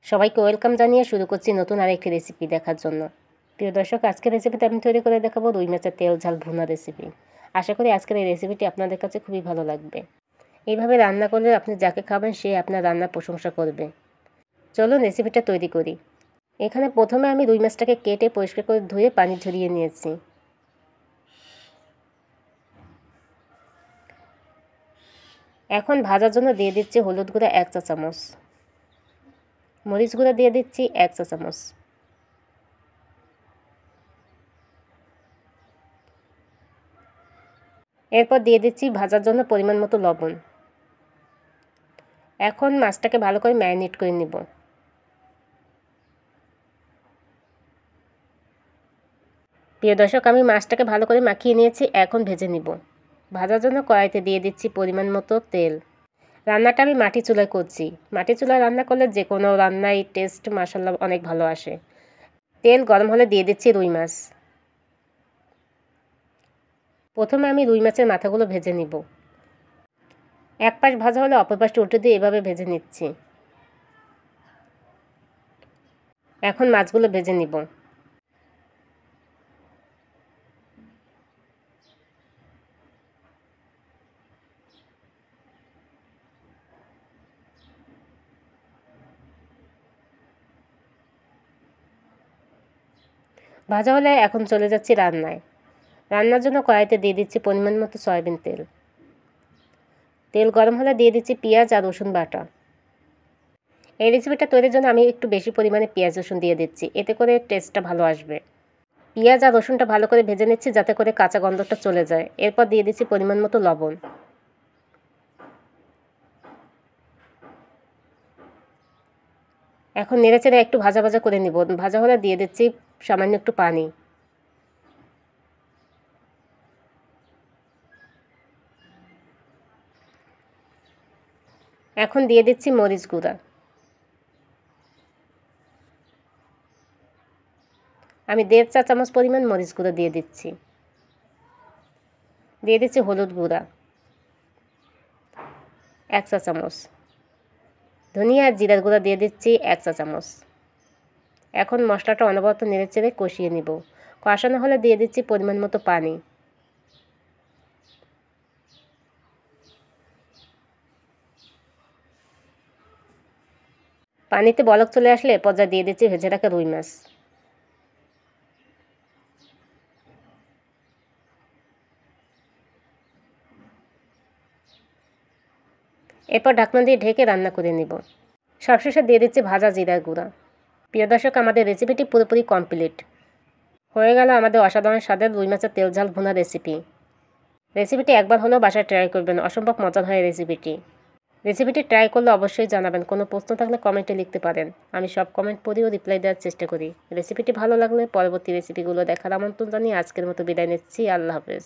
সবাইকে ওয়েলকাম জানিয়ে শুরু করছি নতুন আরেকটি রেসিপি দেখার জন্য। প্রিয় দর্শক, আজকের রেসিপিতে আমি তৈরি করে দেখাবো রুই মাছের তেল ঝাল ভুনা রেসিপি। আশা করি আজকের এই রেসিপিটি আপনাদের কাছে খুবই ভালো লাগবে। এইভাবে রান্না করলে আপনি যাকে খাবেন সে আপনার রান্নার প্রশংসা করবে। চলুন রেসিপিটা তৈরি করি। এখানে প্রথমে আমি রুই মাছটাকে কেটে পরিষ্কার করে ধুয়ে পানি ঝরিয়ে নিয়েছি। এখন ভাজার জন্য দিয়ে দিচ্ছি হলুদ গুঁড়া 1 চা চামচ, মরিচ গুঁড়া দিয়ে দিচ্ছি 1 চা চামচ, এরপর দিয়ে দিচ্ছি ভাজার জন্য পরিমাণ মতো লবণ। এখন মাছটাকে ভালো করে ম্যারিনেট করে নিব। প্রিয় দর্শক, আমি মাছটাকে ভালো করে মাখিয়ে নিয়েছি, এখন ভেজে নিব। ভাজার জন্য কড়াইতে দিয়ে দিচ্ছি পরিমাণ মতো তেল। রান্নাটা আমি মাটি চুলায় করছি। মাটি চুলায় রান্না করলে যে কোনো রান্নায় টেস্ট মাশাআল্লাহ অনেক ভালো আসে। তেল গরম হলে দিয়ে দিচ্ছি রুই মাছ। প্রথমে আমি রুই মাছের মাথাগুলো ভেজে নিব। এক পাশ ভাজা হলে অপর পাশটা উল্টে দিয়ে এভাবে ভেজে নিচ্ছি। এখন মাছগুলো ভেজে নিব। ভাজা হলে এখন চলে যাচ্ছি রান্নায়। রান্নার জন্য কড়াইতে দিয়ে দিচ্ছি পরিমাণ মতো সয়াবিন তেল। তেল গরম হলে দিয়ে দিচ্ছি পেঁয়াজ আর রসুন বাটা। এই রেসিপিটা তৈরির জন্য আমি একটু বেশি পরিমাণে পেঁয়াজ রসুন দিয়ে দিচ্ছি, এতে করে টেস্টটা ভালো আসবে। পেঁয়াজ আর রসুনটা ভালো করে ভেজে নিচ্ছি যাতে করে কাঁচা গন্ধটা চলে যায়। এরপর দিয়ে দিচ্ছি পরিমাণ মতো লবণ। এখন নেড়েচেড়ে একটু ভাজা ভাজা করে নিব। ভাজা হলে দিয়ে দিচ্ছি সামান্য একটু পানি। এখন দিয়ে দিচ্ছি মরিচ গুঁড়া। আমি 1.5 চা চামচ পরিমাণ মরিচ গুঁড়া দিয়ে দিচ্ছি। দিয়ে দিচ্ছি হলুদ গুঁড়া 1 চা চামচ। ধনিয়া আর জিরার গুঁড়া দিয়ে দিচ্ছি 1 চা চামচ। এখন মশলাটা অনবরত নেড়েচেড়ে কষিয়ে নিব। কষানো হলে দিয়ে দিচ্ছি পরিমাণ মতো পানি। পানিতে বলক চলে আসলে পর্যায়ে দিয়ে দিচ্ছি ভেজে রাখা রুই মাছ। এরপর ঢাকনা দিয়ে ঢেকে রান্না করে নিব। সবশেষে দিয়ে দিচ্ছি ভাজা জিরার গুঁড়া। প্রিয় দর্শক, আমাদের রেসিপিটি পুরোপুরি কমপ্লিট হয়ে গেল। আমাদের অসাধারণ স্বাদের রুই মাছের তেল ঝাল ভুনা রেসিপিটি একবার হলেও বাসায় ট্রাই করবেন। অসম্ভব মজার হয় রেসিপিটি ট্রাই করলে অবশ্যই জানাবেন। কোনো প্রশ্ন থাকলে কমেন্টে লিখতে পারেন, আমি সব কমেন্ট পড়েও রিপ্লাই দেওয়ার চেষ্টা করি। রেসিপিটি ভালো লাগলে পরবর্তী রেসিপিগুলো দেখার আমন্ত্রণ জানিয়ে আজকের মতো বিদায় নিচ্ছি। আল্লাহ হাফেজ।